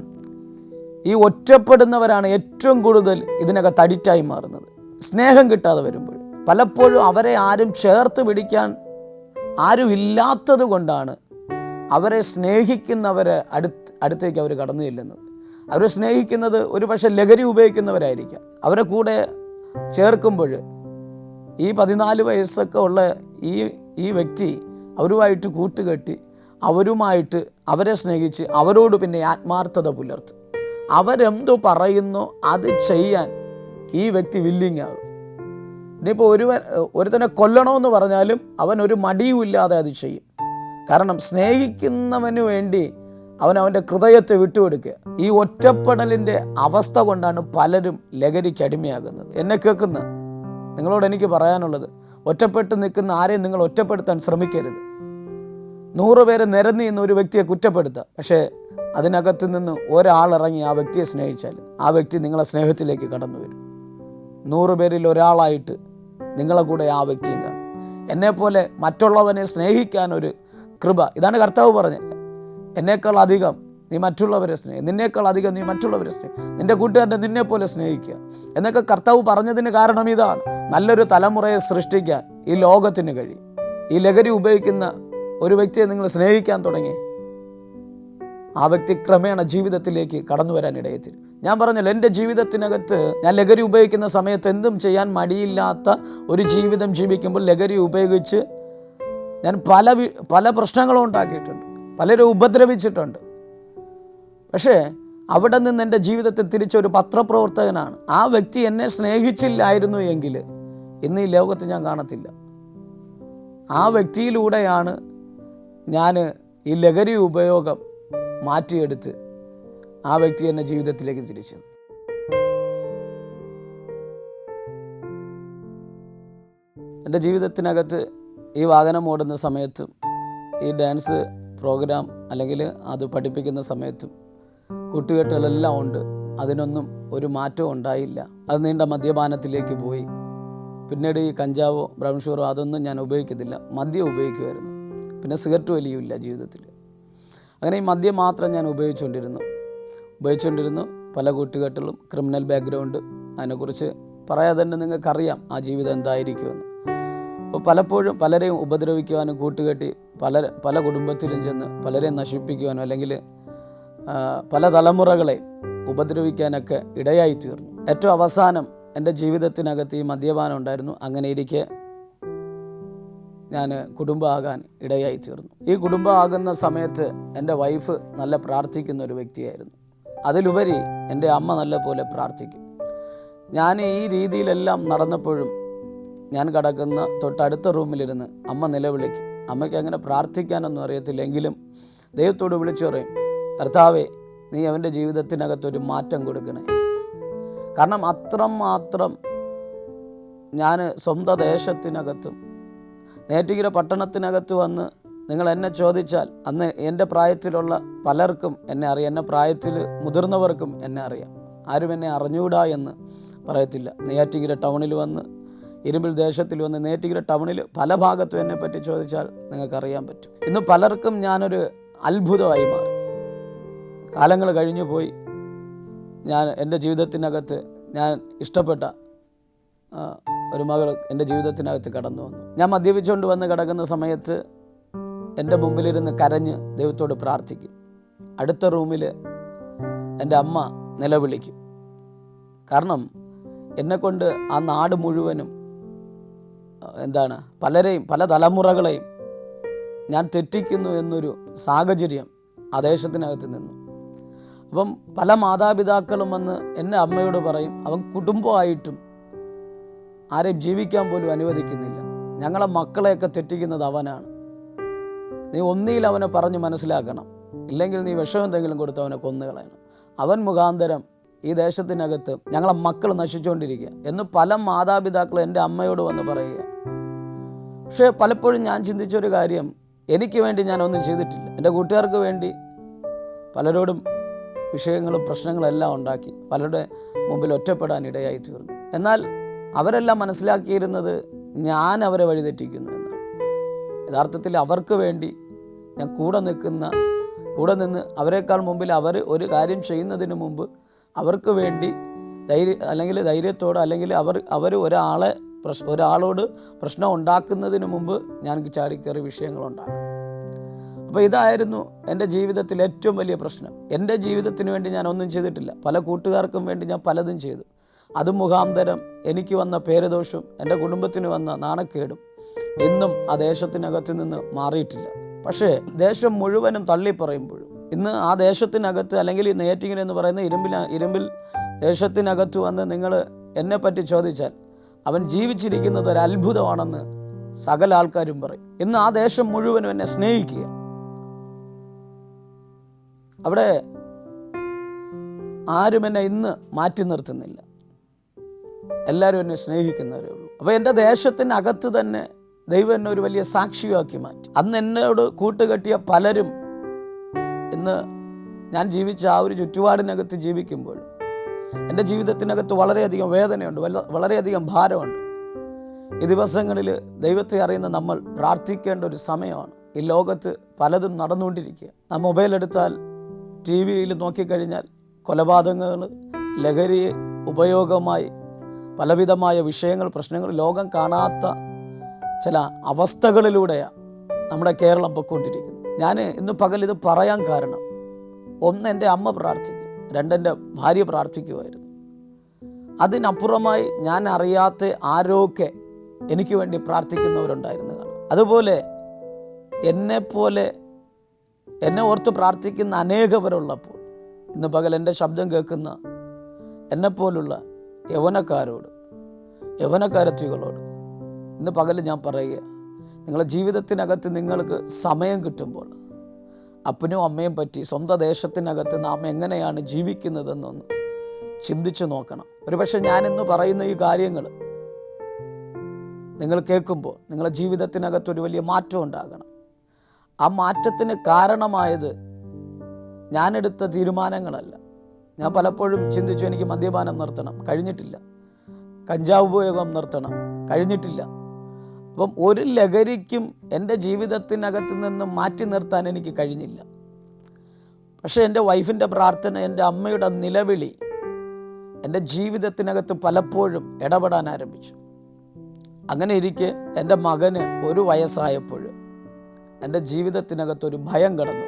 ഈ ഒറ്റപ്പെടുന്നവരാണ് ഏറ്റവും കൂടുതൽ ഇതിനകത്ത് അഡിക്റ്റായി മാറുന്നത്. സ്നേഹം കിട്ടാതെ വരുമ്പോൾ പലപ്പോഴും അവരെ ആരും ചേർത്ത് പിടിക്കാൻ ആരും ഇല്ലാത്തത് കൊണ്ടാണ് അവരെ സ്നേഹിക്കുന്നവരെ അടുത്തേക്ക് അവർ കടന്നു ചെല്ലുന്നത്. അവരെ സ്നേഹിക്കുന്നത് ഒരു പക്ഷേ ലഹരി ഉപയോഗിക്കുന്നവരായിരിക്കാം. അവരെ കൂടെ ചേർക്കുമ്പോൾ ഈ 14 വയസ്സൊക്കെ ഉള്ള ഈ വ്യക്തി അവരുമായിട്ട് കൂട്ടുകെട്ടി അവരുമായിട്ട് അവരെ സ്നേഹിച്ച് അവരോട് പിന്നെ ആത്മാർത്ഥത പുലർത്തും. അവരെന്തു പറയുന്നോ അത് ചെയ്യാൻ ഈ വ്യക്തി വില്ലിങ് ആകും. ഇനിയിപ്പോൾ ഒരുത്തനെ കൊല്ലണമെന്ന് പറഞ്ഞാലും അവൻ ഒരു മടിയുമില്ലാതെ അത് ചെയ്യും. കാരണം സ്നേഹിക്കുന്നവന് വേണ്ടി അവൻ്റെ ഹൃദയത്തെ വിട്ടുകൊടുക്കുക. ഈ ഒറ്റപ്പെടലിൻ്റെ അവസ്ഥ കൊണ്ടാണ് പലരും ലഹരിക്ക് അടിമയാകുന്നത്. എന്നെ കേൾക്കുന്ന നിങ്ങളോട് എനിക്ക് പറയാനുള്ളത്, ഒറ്റപ്പെട്ട് നിൽക്കുന്ന ആരെയും നിങ്ങൾ ഒറ്റപ്പെടുത്താൻ ശ്രമിക്കരുത്. 100 പേരെ നിരന്ന് നിന്ന് ഒരു വ്യക്തിയെ കുറ്റപ്പെടുത്താം, പക്ഷേ അതിനകത്തു നിന്ന് ഒരാളിറങ്ങി ആ വ്യക്തിയെ സ്നേഹിച്ചാൽ ആ വ്യക്തി നിങ്ങളെ സ്നേഹത്തിലേക്ക് കടന്നു വരും. 100 പേരിൽ ഒരാളായിട്ട് നിങ്ങളെ കൂടെ ആ വ്യക്തിയും കാണും. എന്നെപ്പോലെ മറ്റുള്ളവനെ സ്നേഹിക്കാനൊരു കൃപ, ഇതാണ് കർത്താവ് പറഞ്ഞത്. എന്നേക്കാൾ അധികം നീ മറ്റുള്ളവരെ സ്നേഹിക്കുക, നിന്നേക്കാൾ അധികം നീ മറ്റുള്ളവരെ സ്നേഹിക്കുക, നിൻ്റെ കൂട്ടുകാരനെ നിന്നെപ്പോലെ സ്നേഹിക്കുക എന്നൊക്കെ കർത്താവ് പറഞ്ഞതിന് കാരണം ഇതാണ്. നല്ലൊരു തലമുറയെ സൃഷ്ടിക്കാൻ ഈ ലോകത്തിന് കഴിയും. ഈ ലഹരി ഉപയോഗിക്കുന്ന ഒരു വ്യക്തിയെ നിങ്ങൾ സ്നേഹിക്കാൻ തുടങ്ങി, ആ വ്യക്തി ക്രമേണ ജീവിതത്തിലേക്ക് കടന്നു വരാൻ ഇടയെത്തി. ഞാൻ പറഞ്ഞല്ലോ, എൻ്റെ ജീവിതത്തിനകത്ത് ഞാൻ ലഹരി ഉപയോഗിക്കുന്ന സമയത്ത് എന്തും ചെയ്യാൻ മടിയില്ലാത്ത ഒരു ജീവിതം ജീവിക്കുമ്പോൾ ലഹരി ഉപയോഗിച്ച് ഞാൻ പല പ്രശ്നങ്ങളും ഉണ്ടാക്കിയിട്ടുണ്ട്, പലരും ഉപദ്രവിച്ചിട്ടുണ്ട്. പക്ഷേ അവിടെ നിന്ന് എൻ്റെ ജീവിതത്തിൽ തിരിച്ചൊരു പത്രപ്രവർത്തകനാണ്. ആ വ്യക്തി എന്നെ സ്നേഹിച്ചില്ലായിരുന്നു എങ്കിൽ ഇന്ന് ഈ ലോകത്ത് ഞാൻ കാണത്തില്ല. ആ വ്യക്തിയിലൂടെയാണ് ഞാൻ ഈ ലഹരി ഉപയോഗം മാറ്റിയെടുത്ത് ആ വ്യക്തി എന്നെ ജീവിതത്തിലേക്ക് തിരിച്ചത്. എൻ്റെ ജീവിതത്തിനകത്ത് ഈ വാഹനം ഓടുന്ന സമയത്തും ഈ ഡാൻസ് പ്രോഗ്രാം അല്ലെങ്കിൽ അത് പഠിപ്പിക്കുന്ന സമയത്തും കൂട്ടുകെട്ടുകളെല്ലാം ഉണ്ട്. അതിനൊന്നും ഒരു മാറ്റവും ഉണ്ടായില്ല. അത് നീണ്ട മദ്യപാനത്തിലേക്ക് പോയി. പിന്നീട് ഈ കഞ്ചാവോ ബ്രൗൺ ഷുഗറോ അതൊന്നും ഞാൻ ഉപയോഗിക്കത്തില്ല, മദ്യം ഉപയോഗിക്കുമായിരുന്നു. പിന്നെ സിഗരറ്റ് വലിയുമില്ല ജീവിതത്തിൽ. അങ്ങനെ ഈ മദ്യം മാത്രം ഞാൻ ഉപയോഗിച്ചുകൊണ്ടിരുന്നു. പല കൂട്ടുകെട്ടുകളും ക്രിമിനൽ ബാക്ക്ഗ്രൗണ്ട്, അതിനെക്കുറിച്ച് പറയാതെ തന്നെ നിങ്ങൾക്കറിയാം ആ ജീവിതം എന്തായിരിക്കുമെന്ന്. അപ്പോൾ പലപ്പോഴും പലരെയും ഉപദ്രവിക്കുവാനും കൂട്ടുകെട്ടി പല കുടുംബത്തിലും ചെന്ന് പലരെയും നശിപ്പിക്കുവാനും അല്ലെങ്കിൽ പല തലമുറകളെ ഉപദ്രവിക്കാനൊക്കെ ഇടയായി തീർന്നു. ഏറ്റവും അവസാനം എൻ്റെ ജീവിതത്തിനകത്ത് ഈ മദ്യപാനം ഉണ്ടായിരുന്നു. അങ്ങനെ ഇരിക്കെ ഞാൻ കുടുംബമാകാൻ ഇടയായി തീർന്നു. ഈ കുടുംബമാകുന്ന സമയത്ത് എൻ്റെ വൈഫ് നല്ല പ്രാർത്ഥിക്കുന്ന ഒരു വ്യക്തിയായിരുന്നു. അതിലുപരി എൻ്റെ അമ്മ നല്ല പോലെ പ്രാർത്ഥിക്കും. ഞാൻ ഈ രീതിയിലെല്ലാം നടന്നപ്പോഴും ഞാൻ കിടക്കുന്ന തൊട്ടടുത്ത റൂമിലിരുന്ന് അമ്മ നിലവിളിക്കും. അമ്മയ്ക്ക് അങ്ങനെ പ്രാർത്ഥിക്കാനൊന്നും അറിയത്തില്ലെങ്കിലും ദൈവത്തോട് വിളിച്ചു പറയും, കർത്താവേ, നീ അവൻ്റെ ജീവിതത്തിനകത്തൊരു മാറ്റം കൊടുക്കണേ. കാരണം അത്രമാത്രം ഞാൻ സ്വന്തം ദേശത്തിനകത്തും നെയ്യാറ്റിൻകര പട്ടണത്തിനകത്ത് വന്ന് നിങ്ങൾ എന്നെ ചോദിച്ചാൽ അന്ന് എൻ്റെ പ്രായത്തിലുള്ള പലർക്കും എന്നെ അറിയാം, എൻ്റെ പ്രായത്തിൽ മുതിർന്നവർക്കും എന്നെ അറിയാം. ആരും എന്നെ അറിഞ്ഞൂടാ എന്ന് പറയത്തില്ല. നെയ്യാറ്റിൻകര ടൗണിൽ വന്ന്, ഇരുമ്പിൽ ദേശത്തിൽ വന്ന് നെയ്യാറ്റിൻകര ടൗണിൽ പല ഭാഗത്തും എന്നെപ്പറ്റി ചോദിച്ചാൽ നിങ്ങൾക്കറിയാൻ പറ്റും. ഇന്ന് പലർക്കും ഞാനൊരു അത്ഭുതമായി മാറി. കാലങ്ങൾ കഴിഞ്ഞു പോയി. ഞാൻ എൻ്റെ ജീവിതത്തിനകത്ത് ഞാൻ ഇഷ്ടപ്പെട്ട ഒരു മകൾ എൻ്റെ ജീവിതത്തിനകത്ത് കടന്നു വന്നു. ഞാൻ മദ്യപിച്ചുകൊണ്ട് വന്ന് കിടക്കുന്ന സമയത്ത് എൻ്റെ മുമ്പിലിരുന്ന് കരഞ്ഞ് ദൈവത്തോട് പ്രാർത്ഥിക്കും. അടുത്ത റൂമിൽ എൻ്റെ അമ്മ നിലവിളിക്കും. കാരണം എന്നെക്കൊണ്ട് ആ നാട് മുഴുവനും പലരെയും പല തലമുറകളെയും ഞാൻ തെറ്റിക്കുന്നു എന്നൊരു സാഹചര്യം ആ ദേശത്തിനകത്ത് നിന്നു. അപ്പം പല മാതാപിതാക്കളും വന്ന് എൻ്റെ അമ്മയോട് പറയും, അവൻ കുടുംബമായിട്ടും ആരെയും ജീവിക്കാൻ പോലും അനുവദിക്കുന്നില്ല, ഞങ്ങളെ മക്കളെയൊക്കെ തെറ്റിക്കുന്നത് അവനാണ്, നീ ഒന്നിയിൽ അവനെ പറഞ്ഞ് മനസ്സിലാക്കണം, ഇല്ലെങ്കിൽ നീ വിഷം എന്തെങ്കിലും കൊടുത്ത് അവനെ കൊന്നുകളയണം, അവൻ മുഖാന്തരം ഈ ദേശത്തിനകത്ത് ഞങ്ങളെ മക്കൾ നശിച്ചുകൊണ്ടിരിക്കുക എന്ന് പല മാതാപിതാക്കളും എൻ്റെ അമ്മയോട് വന്ന് പറയുക. പക്ഷേ പലപ്പോഴും ഞാൻ ചിന്തിച്ചൊരു കാര്യം, എനിക്ക് വേണ്ടി ഞാനൊന്നും ചെയ്തിട്ടില്ല. എൻ്റെ കൂട്ടുകാർക്ക് വേണ്ടി പലരോടും വിഷയങ്ങളും പ്രശ്നങ്ങളും എല്ലാം ഉണ്ടാക്കി പലരുടെ മുമ്പിൽ ഒറ്റപ്പെടാൻ ഇടയായി തീർന്നു. എന്നാൽ അവരെല്ലാം മനസ്സിലാക്കിയിരുന്നത് ഞാൻ അവരെ വഴിതെറ്റിക്കുന്നു എന്നാണ്. യഥാർത്ഥത്തിൽ അവർക്ക് വേണ്ടി ഞാൻ കൂടെ നിന്ന് അവരെക്കാൾ മുമ്പിൽ അവർ ഒരു കാര്യം ചെയ്യുന്നതിന് മുമ്പ് അവർക്ക് വേണ്ടി ധൈര്യത്തോടെ അല്ലെങ്കിൽ അവർ ഒരാളോട് പ്രശ്നം ഉണ്ടാക്കുന്നതിന് മുമ്പ് ഞാൻ ചാടിക്കയറി വിഷയങ്ങളുണ്ടാക്കും. അപ്പോൾ ഇതായിരുന്നു എൻ്റെ ജീവിതത്തിൽ ഏറ്റവും വലിയ പ്രശ്നം. എൻ്റെ ജീവിതത്തിന് വേണ്ടി ഞാൻ ഒന്നും ചെയ്തിട്ടില്ല. പല കൂട്ടുകാർക്കും വേണ്ടി ഞാൻ പലതും ചെയ്തു. അത് മുഖാന്തരം എനിക്ക് വന്ന പേരുദോഷവും എൻ്റെ കുടുംബത്തിന് വന്ന നാണക്കേടും ഇന്നും ആ ദേശത്തിനകത്ത് നിന്ന് മാറിയിട്ടില്ല. പക്ഷേ ദേശം മുഴുവനും തള്ളിപ്പറയുമ്പോഴും ഇന്ന് ആ ദേശത്തിനകത്ത് അല്ലെങ്കിൽ ഈ നെയ്യാറ്റിൻകര എന്ന് പറയുന്ന ഇരുമ്പിൽ ദേശത്തിനകത്ത് വന്ന് നിങ്ങൾ എന്നെപ്പറ്റി ചോദിച്ചാൽ അവൻ ജീവിച്ചിരിക്കുന്നത് ഒരു അത്ഭുതമാണെന്ന് സകല ആൾക്കാരും പറയും. ഇന്ന് ആ ദേശം മുഴുവനും എന്നെ സ്നേഹിക്കുക. അവിടെ ആരും എന്നെ ഇന്ന് മാറ്റി നിർത്തുന്നില്ല, എല്ലാവരും എന്നെ സ്നേഹിക്കുന്നവരേ ഉള്ളൂ. അപ്പോൾ എൻ്റെ ദേശത്തിനകത്ത് തന്നെ ദൈവം എന്നെ ഒരു വലിയ സാക്ഷിയാക്കി മാറ്റി. അന്ന് എന്നോട് കൂട്ടുകെട്ടിയ പലരും ഇന്ന് ഞാൻ ജീവിച്ച ആ ഒരു ചുറ്റുപാടിനകത്ത് ജീവിക്കുമ്പോൾ എൻ്റെ ജീവിതത്തിനകത്ത് വളരെയധികം വേദനയുണ്ട്, വളരെയധികം ഭാരമുണ്ട്. ഈ ദിവസങ്ങളിൽ ദൈവത്തെ അറിയുന്ന നമ്മൾ പ്രാർത്ഥിക്കേണ്ട ഒരു സമയമാണ്. ഈ ലോകത്ത് പലതും നടന്നുകൊണ്ടിരിക്കുക. നാം മൊബൈൽ എടുത്താൽ ടി വിയിൽ നോക്കിക്കഴിഞ്ഞാൽ കൊലപാതകങ്ങൾ, ലഹരി ഉപയോഗമായി പലവിധമായ വിഷയങ്ങൾ, പ്രശ്നങ്ങൾ, ലോകം കാണാത്ത ചില അവസ്ഥകളിലൂടെയാണ് നമ്മുടെ കേരളം പൊയ്ക്കൊണ്ടിരിക്കുന്നത്. ഞാൻ ഇന്ന് പകൽ ഇത് പറയാൻ കാരണം, ഒന്ന് എൻ്റെ അമ്മ പ്രാർത്ഥിക്കും, രണ്ട് എൻ്റെ ഭാര്യ പ്രാർത്ഥിക്കുമായിരുന്നു. അതിനപ്പുറമായി ഞാൻ അറിയാത്ത ആരൊക്കെ എനിക്ക് വേണ്ടി പ്രാർത്ഥിക്കുന്നവരുണ്ടായിരുന്നു കാണാം. അതുപോലെ എന്നെ ഓർത്ത് പ്രാർത്ഥിക്കുന്ന അനേകവരുള്ളപ്പോൾ ഇന്ന് പകൽ എൻ്റെ ശബ്ദം കേൾക്കുന്ന എന്നെപ്പോലുള്ള യൗവനക്കാരത്തികളോട് ഇന്ന് പകൽ ഞാൻ പറയുക, നിങ്ങളുടെ ജീവിതത്തിനകത്ത് നിങ്ങൾക്ക് സമയം കിട്ടുമ്പോൾ അപ്പനും അമ്മയും പറ്റി സ്വന്തം ദേശത്തിനകത്ത് നാം എങ്ങനെയാണ് ജീവിക്കുന്നതെന്നൊന്ന് ചിന്തിച്ചു നോക്കണം. ഒരുപക്ഷെ ഞാനിന്ന് പറയുന്ന ഈ കാര്യങ്ങൾ നിങ്ങൾ കേൾക്കുമ്പോൾ നിങ്ങളുടെ ജീവിതത്തിനകത്തൊരു വലിയ മാറ്റം ഉണ്ടാകണം. ആ മാറ്റത്തിന് കാരണമായത് ഞാനെടുത്ത തീരുമാനങ്ങളല്ല. ഞാൻ പലപ്പോഴും ചിന്തിച്ചു, എനിക്ക് മദ്യപാനം നിർത്തണം, കഴിഞ്ഞിട്ടില്ല. കഞ്ചാവ് ഉപയോഗം നിർത്തണം, കഴിഞ്ഞിട്ടില്ല. അപ്പം ഒരു ലഹരിക്കും എൻ്റെ ജീവിതത്തിനകത്ത് നിന്ന് മാറ്റി നിർത്താൻ എനിക്ക് കഴിഞ്ഞില്ല. പക്ഷേ എൻ്റെ വൈഫിൻ്റെ പ്രാർത്ഥന, എൻ്റെ അമ്മയുടെ നിലവിളി എൻ്റെ ജീവിതത്തിനകത്ത് പലപ്പോഴും ഇടപെടാൻ ആരംഭിച്ചു. അങ്ങനെ ഇരിക്കെ എൻ്റെ മകന് 1 വയസ്സായപ്പോൾ എൻ്റെ ജീവിതത്തിനകത്തൊരു ഭയം കടന്നു.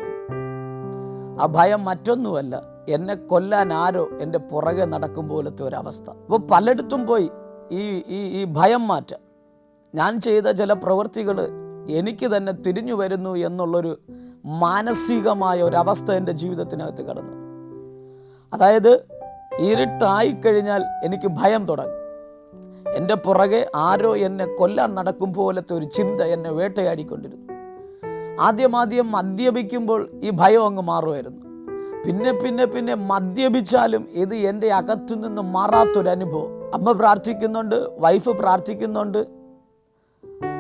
ആ ഭയം മറ്റൊന്നുമല്ല, എന്നെ കൊല്ലാൻ ആരോ എൻ്റെ പുറകെ നടക്കും പോലത്തെ ഒരവസ്ഥ. അപ്പോൾ പലയിടത്തും പോയി ഈ ഭയം മാറ്റാൻ ഞാൻ ചെയ്ത ചില പ്രവൃത്തികൾ എനിക്ക് തന്നെ തിരിഞ്ഞു വരുന്നു എന്നുള്ളൊരു മാനസികമായ ഒരവസ്ഥ എൻ്റെ ജീവിതത്തിനകത്ത് കടന്നു. അതായത് ഇരുട്ടായിക്കഴിഞ്ഞാൽ എനിക്ക് ഭയം തുടങ്ങി. എൻ്റെ പുറകെ ആരോ എന്നെ കൊല്ലാൻ നടക്കും പോലത്തെ ഒരു ചിന്ത എന്നെ വേട്ടയാടിക്കൊണ്ടിരുന്നു. ആദ്യം മദ്യപിക്കുമ്പോൾ ഈ ഭയം അങ്ങ് മാറുമായിരുന്നു. പിന്നെ മദ്യപിച്ചാലും ഇത് എൻ്റെ അകത്തു നിന്ന് മാറാത്തൊരനുഭവം. അമ്മ പ്രാർത്ഥിക്കുന്നുണ്ട്, വൈഫ് പ്രാർത്ഥിക്കുന്നുണ്ട്,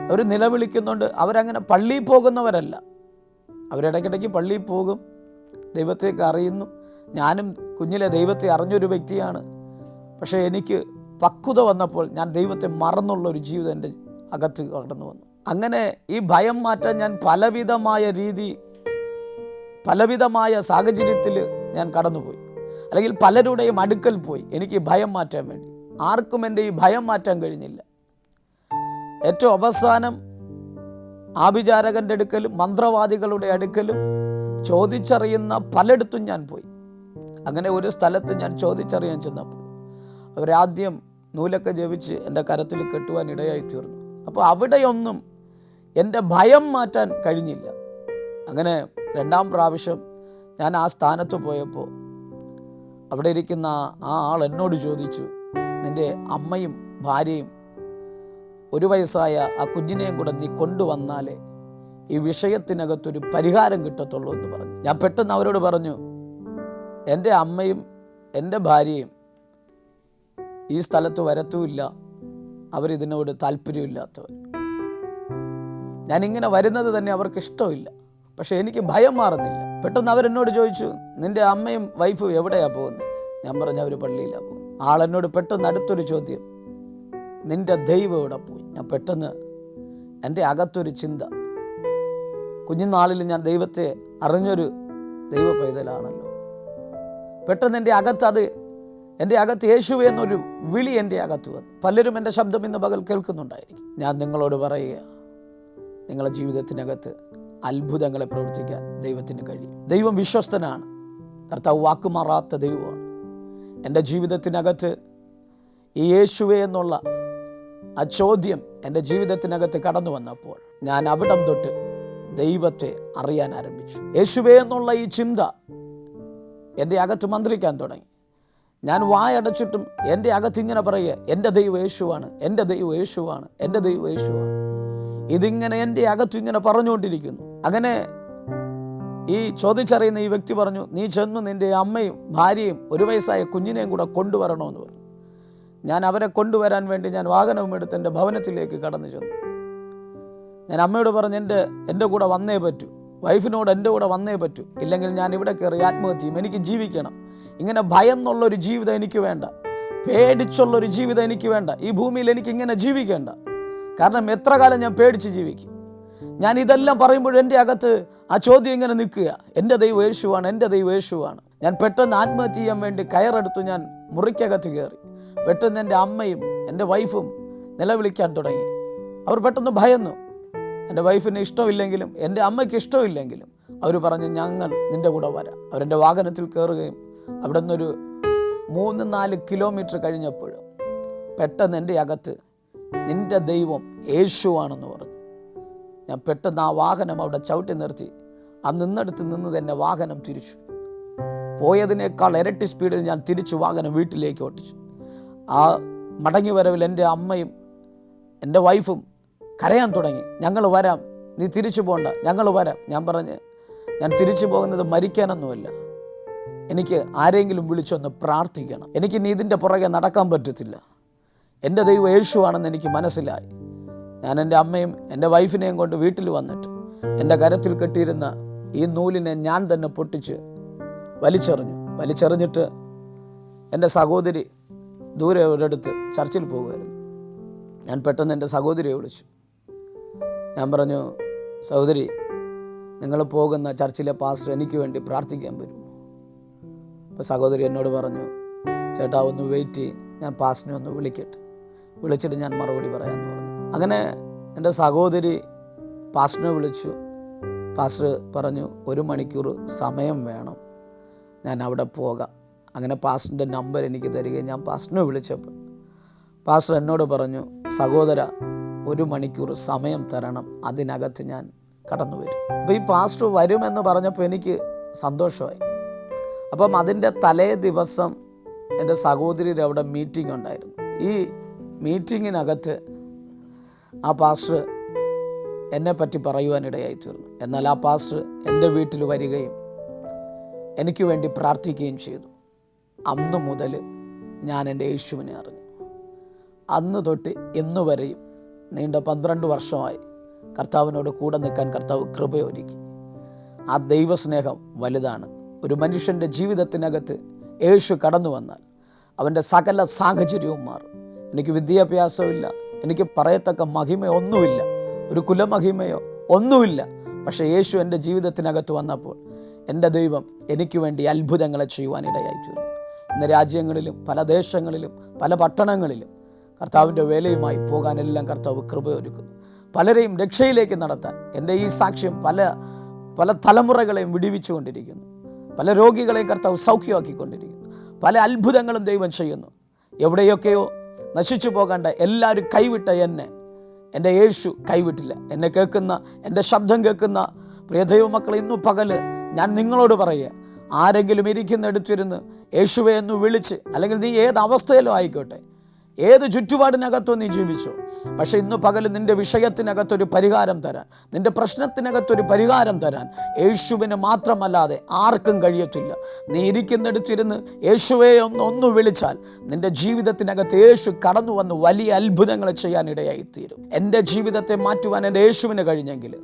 അവർ നിലവിളിക്കുന്നുണ്ട്. അവരങ്ങനെ പള്ളിയിൽ പോകുന്നവരല്ല, അവരിടയ്ക്കിടയ്ക്ക് പള്ളിയിൽ പോകും, ദൈവത്തേക്ക് അറിയുന്നു. ഞാനും കുഞ്ഞിലെ ദൈവത്തെ അറിഞ്ഞൊരു വ്യക്തിയാണ്. പക്ഷേ എനിക്ക് പക്വത വന്നപ്പോൾ ഞാൻ ദൈവത്തെ മറന്നുള്ളൊരു ജീവിതം എൻ്റെ അകത്ത് കടന്നു വന്നു. അങ്ങനെ ഈ ഭയം മാറ്റാൻ ഞാൻ പലവിധമായ സാഹചര്യത്തിൽ ഞാൻ കടന്നുപോയി, അല്ലെങ്കിൽ പലരുടെയും അടുക്കൽ പോയി എനിക്ക് ഭയം മാറ്റാൻ വേണ്ടി. ആർക്കും എൻ്റെ ഈ ഭയം മാറ്റാൻ കഴിഞ്ഞില്ല. ഏറ്റവും അവസാനം ആഭിചാരകൻ്റെ അടുക്കലും മന്ത്രവാദികളുടെ അടുക്കലും ചോദിച്ചറിയുന്ന പലയിടത്തും ഞാൻ പോയി. അങ്ങനെ ഒരു സ്ഥലത്ത് ഞാൻ ചോദിച്ചറിയാൻ ചെന്നപ്പോൾ അവരാദ്യം നൂലൊക്കെ ജപിച്ച് എൻ്റെ കരത്തിൽ കെട്ടുവാൻ ഇടയായി തീർന്നു. അപ്പോൾ അവിടെയൊന്നും എൻ്റെ ഭയം മാറ്റാൻ കഴിഞ്ഞില്ല. അങ്ങനെ 2ാം പ്രാവശ്യം ഞാൻ ആ സ്ഥാനത്ത് പോയപ്പോൾ അവിടെ ഇരിക്കുന്ന ആ ആൾ എന്നോട് ചോദിച്ചു, നിൻ്റെ അമ്മയും ഭാര്യയും 1 വയസ്സായ ആ കുഞ്ഞിനെയും കൂടെ നീ കൊണ്ടുവന്നാലേ ഈ വിഷയത്തിനകത്തൊരു പരിഹാരം കിട്ടത്തുള്ളൂ എന്ന് പറഞ്ഞു. ഞാൻ പെട്ടെന്ന് അവരോട് പറഞ്ഞു, എൻ്റെ അമ്മയും എൻ്റെ ഭാര്യയും ഈ സ്ഥലത്ത് വരത്തുമില്ല, അവരിതിനോട് താല്പര്യമില്ലാത്തവർ. ഞാനിങ്ങനെ വരുന്നത് തന്നെ അവർക്ക് ഇഷ്ടമില്ല. പക്ഷേ എനിക്ക് ഭയം മാറുന്നില്ല. പെട്ടെന്ന് അവരെന്നോട് ചോദിച്ചു, നിൻ്റെ അമ്മയും വൈഫും എവിടെയാണ് പോകുന്നത്? ഞാൻ പറഞ്ഞു, അവർ പള്ളിയിലാണ് പോകുന്നത്. ആളെന്നോട് പെട്ടെന്ന് അടുത്തൊരു ചോദ്യം, നിൻ്റെ ദൈവം എവിടെ പോയി? ഞാൻ പെട്ടെന്ന് എൻ്റെ അകത്തൊരു ചിന്ത, കുഞ്ഞുനാളിൽ ഞാൻ ദൈവത്തെ അറിഞ്ഞൊരു ദൈവ പൈതലാണല്ലോ. പെട്ടെന്ന് എൻ്റെ അകത്ത് യേശുവേ എന്നൊരു വിളി എൻ്റെ അകത്ത് വന്നു. പലരും എൻ്റെ ശബ്ദം ഇന്ന് പകൽ കേൾക്കുന്നുണ്ടായിരിക്കും. ഞാൻ നിങ്ങളോട് പറയുക, നിങ്ങളുടെ ജീവിതത്തിനകത്ത് അത്ഭുതങ്ങളെ പ്രവർത്തിക്കാൻ ദൈവത്തിന് കഴിയും. ദൈവം വിശ്വസ്തനാണ്. കർത്താവ് വാക്കുമാറാത്ത ദൈവമാണ്. എൻ്റെ ജീവിതത്തിനകത്ത് ഈ യേശുവേ എന്നുള്ള ആ ചോദ്യം എൻ്റെ ജീവിതത്തിനകത്ത് കടന്നു വന്നപ്പോൾ ഞാൻ അവിടം തൊട്ട് ദൈവത്തെ അറിയാൻ ആരംഭിച്ചു. യേശുവേ എന്നുള്ള ഈ ചിന്ത എൻ്റെ അകത്ത് മന്ത്രിക്കാൻ തുടങ്ങി. ഞാൻ വായടച്ചിട്ടും എൻ്റെ അകത്ത് ഇങ്ങനെ പറയുക, എൻ്റെ ദൈവം യേശുവാണ്, എൻ്റെ ദൈവം യേശുവാണ്, എൻ്റെ ദൈവം യേശുവാണ്. ഇതിങ്ങനെ എൻ്റെ അകത്ത് ഇങ്ങനെ പറഞ്ഞുകൊണ്ടിരിക്കുന്നു. അങ്ങനെ ഈ ചോദിച്ചറിയുന്ന ഈ വ്യക്തി പറഞ്ഞു, നീ ചെന്നു നിൻ്റെ അമ്മയും ഭാര്യയും 1 വയസ്സായ കുഞ്ഞിനെയും കൂടെ കൊണ്ടുവരണമെന്ന് പറഞ്ഞു. ഞാൻ അവരെ കൊണ്ടുവരാൻ വേണ്ടി ഞാൻ വാഹനവും എടുത്ത് എൻ്റെ ഭവനത്തിലേക്ക് കടന്നു ചെന്നു. ഞാൻ അമ്മയോട് പറഞ്ഞു, എൻ്റെ കൂടെ വന്നേ പറ്റൂ, വൈഫിനോട് എൻ്റെ കൂടെ വന്നേ പറ്റൂ, ഇല്ലെങ്കിൽ ഞാൻ ഇവിടെ കയറി ആത്മഹത്യ ചെയ്യും. എനിക്ക് ജീവിക്കണം. ഇങ്ങനെ ഭയം എന്നുള്ളൊരു ജീവിതം എനിക്ക് വേണ്ട, പേടിച്ചുള്ളൊരു ജീവിതം എനിക്ക് വേണ്ട. ഈ ഭൂമിയിൽ എനിക്ക് ഇങ്ങനെ ജീവിക്കേണ്ട. കാരണം എത്ര കാലം ഞാൻ പേടിച്ച് ജീവിക്കും? ഞാൻ ഇതെല്ലാം പറയുമ്പോൾ എൻ്റെ അകത്ത് ആ ചോദ്യം ഇങ്ങനെ നിൽക്കുക, എൻ്റെ ദൈവം യേശുവാണ്, എൻ്റെ ദൈവം യേശുവാണ്. ഞാൻ പെട്ടെന്ന് ആത്മഹത്യ ചെയ്യാൻ വേണ്ടി കയറെടുത്തു ഞാൻ മുറിക്കകത്ത് കയറി. പെട്ടെന്ന് എൻ്റെ അമ്മയും എൻ്റെ വൈഫും നിലവിളിക്കാൻ തുടങ്ങി. അവർ പെട്ടെന്ന് ഭയന്നു. എൻ്റെ വൈഫിന് ഇഷ്ടമില്ലെങ്കിലും എൻ്റെ അമ്മയ്ക്ക് ഇഷ്ടമില്ലെങ്കിലും അവർ പറഞ്ഞു, ഞങ്ങൾ നിൻ്റെ കൂടെ വരാം. അവരെൻ്റെ വാഹനത്തിൽ കയറുകയും അവിടെ നിന്നൊരു 3-4 കിലോമീറ്റർ കഴിഞ്ഞപ്പോൾ പെട്ടെന്ന് എൻ്റെ അകത്ത് നിൻ്റെ ദൈവം യേശുവാണെന്ന് പറഞ്ഞു. ഞാൻ പെട്ടെന്ന് ആ വാഹനം അവിടെ ചവിട്ടി നിർത്തി. ആ നിന്നെടുത്ത് നിന്ന് തന്നെ വാഹനം തിരിച്ചു. പോയതിനേക്കാൾ ഇരട്ടി സ്പീഡിൽ ഞാൻ തിരിച്ചു വാഹനം വീട്ടിലേക്ക് ഓട്ടിച്ചു. ആ മടങ്ങി വരവിൽ എൻ്റെ അമ്മയും എൻ്റെ വൈഫും കരയാൻ തുടങ്ങി. ഞങ്ങൾ വരാം, നീ തിരിച്ചു പോകണ്ട, ഞങ്ങൾ വരാം. ഞാൻ പറഞ്ഞ്, ഞാൻ തിരിച്ചു പോകുന്നത് മരിക്കാനൊന്നുമല്ല, എനിക്ക് ആരെങ്കിലും വിളിച്ചൊന്ന് പ്രാർത്ഥിക്കണം. എനിക്ക് നീ ഇതിൻ്റെ പുറകെ നടക്കാൻ പറ്റത്തില്ല. എൻ്റെ ദൈവം യേശുവാണെന്ന് എനിക്ക് മനസ്സിലായി. ഞാൻ എൻ്റെ അമ്മയും എൻ്റെ വൈഫിനെയും കൊണ്ട് വീട്ടിൽ വന്നിട്ട് എൻ്റെ കരത്തിൽ കെട്ടിയിരുന്ന ഈ നൂലിനെ ഞാൻ തന്നെ പൊട്ടിച്ച് വലിച്ചെറിഞ്ഞിട്ട് എൻ്റെ സഹോദരി ദൂരെ ഒരിടത്ത് ചർച്ചിൽ പോകുമായിരുന്നു. ഞാൻ പെട്ടെന്ന് എൻ്റെ സഹോദരിയെ വിളിച്ചു. ഞാൻ പറഞ്ഞു, സഹോദരി, നിങ്ങൾ പോകുന്ന ചർച്ചിലെ പാസ്റ്റർ എനിക്ക് വേണ്ടി പ്രാർത്ഥിക്കാൻ വരും. അപ്പോൾ സഹോദരി എന്നോട് പറഞ്ഞു, ചേട്ടാ ഒന്ന് വെയിറ്റ് ചെയ്യും, ഞാൻ പാസ്റ്ററിനെ ഒന്ന് വിളിച്ചിട്ട് ഞാൻ മറുപടി പറയാമെന്ന് പറഞ്ഞു. അങ്ങനെ എൻ്റെ സഹോദരി പാസ്റ്ററിനെ വിളിച്ചു. പാസ്റ്റർ പറഞ്ഞു, 1 മണിക്കൂർ സമയം വേണം, ഞാൻ അവിടെ പോകാം. അങ്ങനെ പാസ്റ്ററിൻ്റെ നമ്പർ എനിക്ക് തരികയും ഞാൻ പാസ്റ്ററിനെ വിളിച്ചപ്പോൾ പാസ്റ്റർ എന്നോട് പറഞ്ഞു, സഹോദര, 1 മണിക്കൂർ സമയം തരണം, അതിനകത്ത് ഞാൻ കടന്നു വരും. അപ്പോൾ ഈ പാസ്റ്റർ വരുമെന്ന് പറഞ്ഞപ്പോൾ എനിക്ക് സന്തോഷമായി. അപ്പം അതിൻ്റെ തലേ ദിവസം എൻ്റെ സഹോദരിയുടെ അവിടെ മീറ്റിംഗ് ഉണ്ടായിരുന്നു. ഈ മീറ്റിങ്ങിനകത്ത് ആ പാസ്റ്റർ എന്നെപ്പറ്റി പറയുവാനിടയായി തീർന്നു. എന്നാൽ ആ പാസ്റ്റർ എൻ്റെ വീട്ടിൽ വരികയും എനിക്ക് വേണ്ടി പ്രാർത്ഥിക്കുകയും ചെയ്തു. അന്ന് മുതൽ ഞാൻ എൻ്റെ യേശുവിനെ അറിഞ്ഞു. അന്ന് തൊട്ട് ഇന്നു വരെയും നീണ്ട 12 വർഷമായി കർത്താവിനോട് കൂടെ നിൽക്കാൻ കർത്താവ് കൃപയൊരുക്കി. ആ ദൈവസ്നേഹം വലുതാണ്. ഒരു മനുഷ്യൻ്റെ ജീവിതത്തിനകത്ത് യേശു കടന്നു വന്നാൽ അവൻ്റെ സകല സാഹചര്യവും മാറും. എനിക്ക് വിദ്യാഭ്യാസമില്ല, എനിക്ക് പറയത്തക്ക മഹിമയൊന്നുമില്ല, ഒരു കുലമഹിമയോ ഒന്നുമില്ല. പക്ഷേ യേശു എൻ്റെ ജീവിതത്തിനകത്ത് വന്നപ്പോൾ എൻ്റെ ദൈവം എനിക്ക് വേണ്ടി അത്ഭുതങ്ങളെ ചെയ്യുവാനിടയായി തീർന്നു. ഇന്ന് രാജ്യങ്ങളിലും പല ദേശങ്ങളിലും പല പട്ടണങ്ങളിലും കർത്താവിൻ്റെ വേലയുമായി പോകാനെല്ലാം കർത്താവ് കൃപയൊരുക്കുന്നു. പലരെയും രക്ഷയിലേക്ക് നടത്താൻ എൻ്റെ ഈ സാക്ഷ്യം പല തലമുറകളെയും വിടിവിച്ചുകൊണ്ടിരിക്കുന്നു. പല രോഗികളെയും കർത്താവ് സൗഖ്യമാക്കിക്കൊണ്ടിരിക്കുന്നു. പല അത്ഭുതങ്ങളും ദൈവം ചെയ്യുന്നു. എവിടെയൊക്കെയോ നശിച്ചു പോകേണ്ട എല്ലാവരും കൈവിട്ട എന്നെ എൻ്റെ യേശു കൈവിട്ടില്ല. എന്നെ കേൾക്കുന്ന, എൻ്റെ ശബ്ദം കേൾക്കുന്ന പ്രിയ ദൈവമക്കളെ, ഇന്നു പകല് ഞാൻ നിങ്ങളോട് പറയുക, ആരെങ്കിലും ഇരിക്കുന്നിടത്തിരുന്ന് യേശുവെ എന്ന് വിളിച്ച്, അല്ലെങ്കിൽ നീ ഏത് അവസ്ഥയിലും ആയിക്കോട്ടെ, ഏത് ചുറ്റുപാടിനകത്തോ നീ ജീവിച്ചോ, പക്ഷേ ഇന്ന് പകൽ നിൻ്റെ വിഷയത്തിനകത്തൊരു പരിഹാരം തരാൻ, നിൻ്റെ പ്രശ്നത്തിനകത്തൊരു പരിഹാരം തരാൻ യേശുവിന് മാത്രമല്ലാതെ ആർക്കും കഴിയത്തില്ല. നീ ഇരിക്കുന്നിടത്തിരുന്ന് യേശുവെ ഒന്ന് വിളിച്ചാൽ നിൻ്റെ ജീവിതത്തിനകത്ത് യേശു കടന്നു വന്ന് വലിയ അത്ഭുതങ്ങൾ ചെയ്യാനിടയായിത്തീരും. എൻ്റെ ജീവിതത്തെ മാറ്റുവാൻ എൻ്റെ യേശുവിന് കഴിഞ്ഞെങ്കിൽ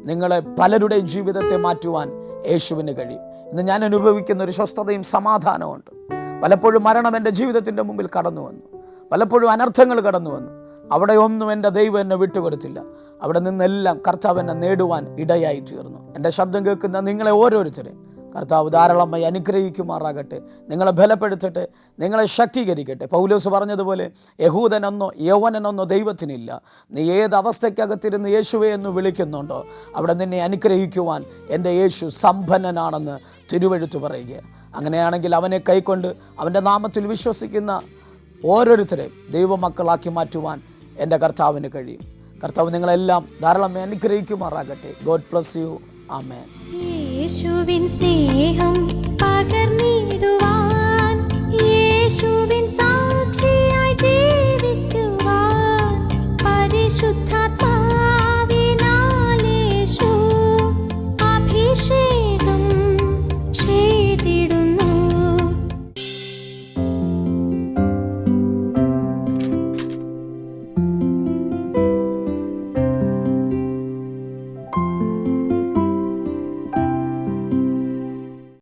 നിങ്ങളെ പലരുടെയും ജീവിതത്തെ മാറ്റുവാൻ യേശുവിന് കഴിയും. ഇന്ന് ഞാൻ അനുഭവിക്കുന്ന ഒരു സ്വസ്ഥതയും സമാധാനമുണ്ട്. പലപ്പോഴും മരണം എൻ്റെ ജീവിതത്തിൻ്റെ മുമ്പിൽ കടന്നു വന്നു, പലപ്പോഴും അനർത്ഥങ്ങൾ കടന്നു വന്നു. അവിടെ ഒന്നും എൻ്റെ ദൈവം എന്നെ വിട്ടുകൊടുത്തില്ല. അവിടെ നിന്നെല്ലാം കർത്താവ് എന്നെ നേടുവാൻ ഇടയായി തീർന്നു. എൻ്റെ ശബ്ദം കേൾക്കുന്ന നിങ്ങളെ ഓരോരുത്തരെയും കർത്താവ് ധാരാളമായി അനുഗ്രഹിക്കുമാറാകട്ടെ. നിങ്ങളെ ബലപ്പെടുത്തട്ടെ, നിങ്ങളെ ശക്തീകരിക്കട്ടെ. പൗലോസ് പറഞ്ഞതുപോലെ യഹൂദനെന്നോ യൗവനനെന്നോ ദൈവത്തിനില്ല. നീ ഏത് അവസ്ഥയ്ക്കകത്തിരുന്ന് യേശുവെ എന്ന് വിളിക്കുന്നുണ്ടോ അവിടെ നിന്നെ അനുഗ്രഹിക്കുവാൻ എൻ്റെ യേശു സമ്പന്നനാണെന്ന് തിരുവെഴുത്ത് പറയുക. അങ്ങനെയാണെങ്കിൽ അവനെ കൈക്കൊണ്ട് അവൻ്റെ നാമത്തിൽ വിശ്വസിക്കുന്ന ഓരോരുത്തരെയും ദൈവമക്കളാക്കി മാറ്റുവാൻ എൻ്റെ കർത്താവിന് കഴിയും. കർത്താവ് നിങ്ങളെല്ലാം ധാരാളം അനുഗ്രഹിക്കുമാറാകട്ടെ. God bless you. ആമേൻ. യേശുവിൻ സ്നേഹം പകർന്നിടുവാൻ